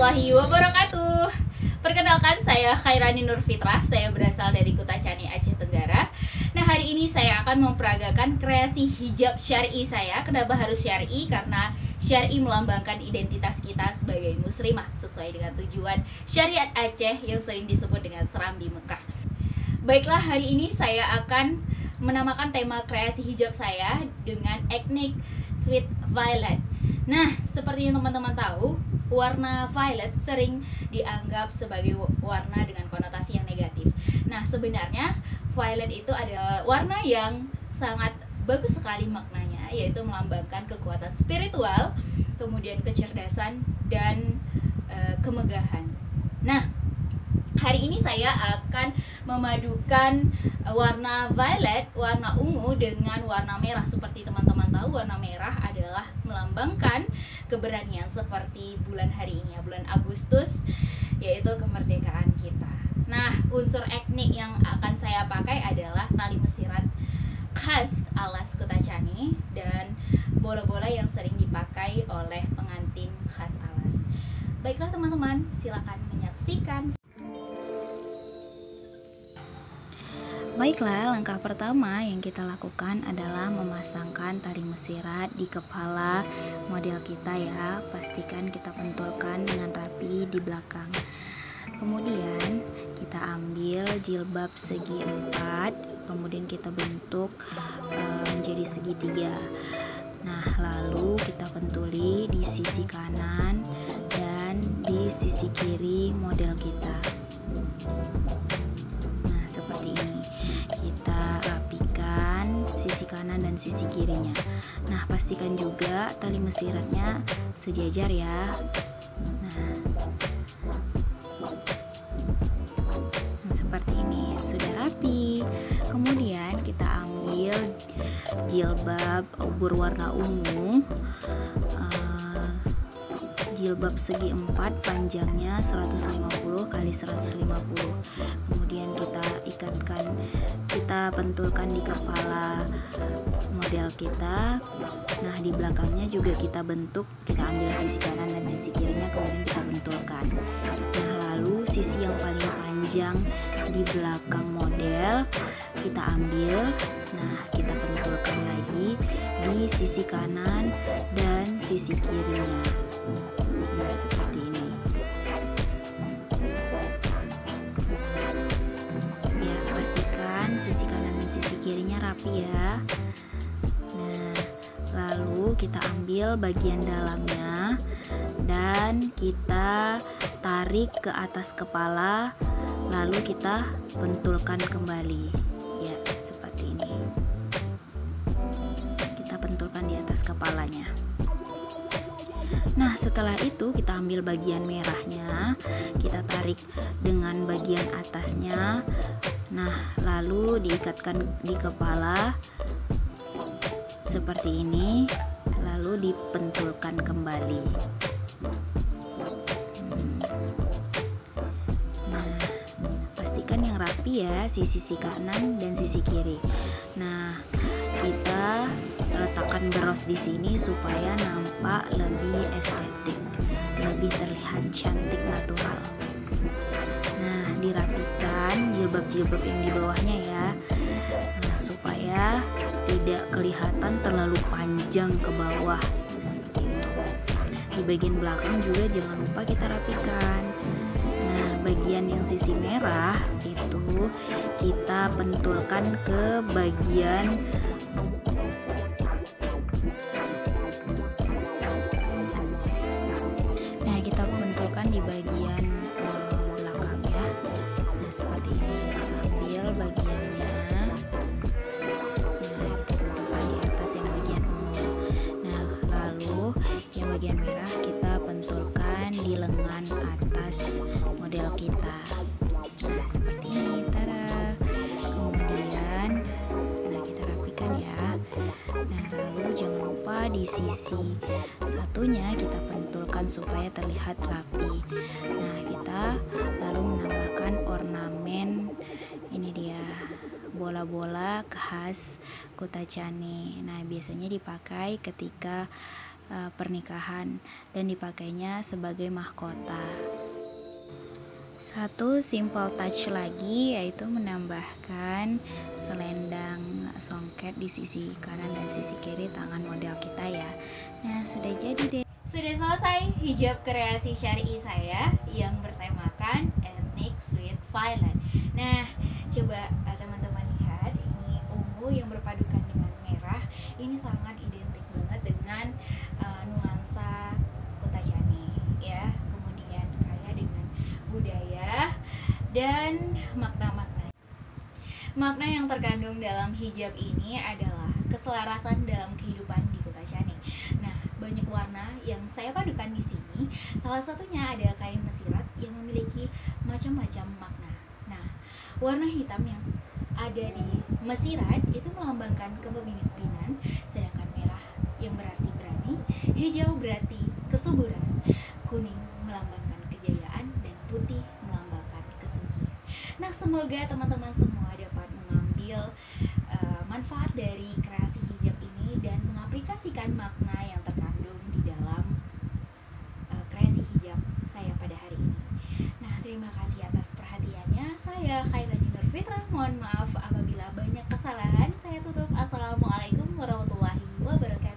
warahmatullahi wabarakatuh. Perkenalkan, saya Khairani Nur Fitrah. Saya berasal dari Kutacani, Aceh Tenggara. Nah, hari ini saya akan memperagakan kreasi hijab syar'i saya. Kenapa harus syar'i? Karena syar'i melambangkan identitas kita sebagai muslimah sesuai dengan tujuan syariat Aceh yang sering disebut dengan Serambi Mekah. Baiklah, hari ini saya akan menamakan tema kreasi hijab saya dengan Ethnic Sweet Violet. Nah, seperti yang teman-teman tahu, warna violet sering dianggap sebagai warna dengan konotasi yang negatif. Nah, sebenarnya violet itu adalah warna yang sangat bagus sekali maknanya, yaitu melambangkan kekuatan spiritual, kemudian kecerdasan, dan kemegahan. Nah, hari ini saya akan memadukan warna violet, warna ungu dengan warna merah. Seperti teman-teman tahu, warna merah adalah melambangkan keberanian seperti bulan hari ini, bulan Agustus, yaitu kemerdekaan kita. Nah, unsur etnik yang akan saya pakai adalah tali mesirat khas alas Kutacani dan bola-bola yang sering dipakai oleh pengantin khas alas. Baiklah teman-teman, silakan menyaksikan. Baiklah, langkah pertama yang kita lakukan adalah memasangkan tali mesirat di kepala model kita ya. Pastikan kita pentulkan dengan rapi di belakang. Kemudian kita ambil jilbab segi 4, kemudian kita bentuk menjadi segitiga. Nah, lalu kita pentuli di sisi kanan dan di sisi kiri model kita. Nah, seperti ini. Kita rapikan sisi kanan dan sisi kirinya. Nah, pastikan juga tali mesiratnya sejajar ya. Nah, seperti ini, sudah rapi. Kemudian kita ambil jilbab berwarna ungu, jilbab segi 4, panjangnya 150 x 150. Kemudian kita pentulkan di kepala model kita. Nah, di belakangnya juga kita bentuk, kita ambil sisi kanan dan sisi kirinya, kemudian kita bentulkan. Nah, lalu sisi yang paling panjang di belakang model kita ambil. Nah, kita pentulkan lagi di sisi kanan dan sisi kirinya. Nah, seperti ini. Ya, pastikan sisi kanan dan sisi kirinya rapi ya. Nah, lalu kita ambil bagian dalamnya dan kita tarik ke atas kepala, lalu kita pentulkan kembali. Ya, seperti ini. Kita pentulkan di atas kepalanya. Nah, setelah itu kita ambil bagian merahnya, kita tarik dengan bagian atasnya. Nah, lalu diikatkan di kepala seperti ini, lalu dipentulkan kembali. Nah, pastikan yang rapi ya, sisi kanan dan sisi kiri. Nah, kita letakkan bros di sini supaya nampak lebih estetik, lebih terlihat cantik natural. Nah, dirapikan jilbab-jilbab yang di bawahnya ya. Nah, supaya tidak kelihatan terlalu panjang ke bawah seperti itu. Di bagian belakang juga jangan lupa kita rapikan. Nah, bagian yang sisi merah itu kita pentulkan ke bagian di bagian belakang ya. Nah, seperti ini. Kita ambil bagiannya. Nah, kita pentulkan di atas yang bagian ungu. Nah, lalu yang bagian merah kita pentulkan di lengan atas model kita. Nah, seperti ini. Tada. Kemudian kita rapikan ya. Nah, lalu jangan lupa di sisi satunya kita pentulkan supaya terlihat rapi. Nah, kita lalu menambahkan ornamen. Ini dia, bola-bola khas Kutacani. Nah, biasanya dipakai ketika pernikahan dan dipakainya sebagai mahkota. Satu simple touch lagi yaitu menambahkan selendang songket di sisi kanan dan sisi kiri tangan model kita ya. Nah, sudah jadi deh. Sudah selesai hijab kreasi syar'i saya yang bertemakan ethnic sweet violet. Nah, coba teman-teman lihat, ini ungu yang berpadukan dengan merah. Ini sangat identik banget dengan nuansa Kota Cani ya. Kemudian kaya dengan budaya dan makna-makna. Makna yang terkandung dalam hijab ini adalah keselarasan dalam kehidupan di Kota Cani. Nah, banyak warna yang saya padukan di sini. Salah satunya ada kain mesirat yang memiliki macam-macam makna. Nah, warna hitam yang ada di mesirat itu melambangkan kepemimpinan, sedangkan merah yang berarti berani, hijau berarti kesuburan, kuning melambangkan kejayaan, dan putih melambangkan kesucian. Nah, semoga teman-teman semua dapat mengambil manfaat dari kreasi hijab ini dan mengaplikasikan makna yang terkandung di dalam kreasi hijab saya pada hari ini. Nah, terima kasih atas perhatiannya. Saya Khairani Nurfitra. Mohon maaf apabila banyak kesalahan. Saya tutup. Assalamualaikum warahmatullahi wabarakatuh.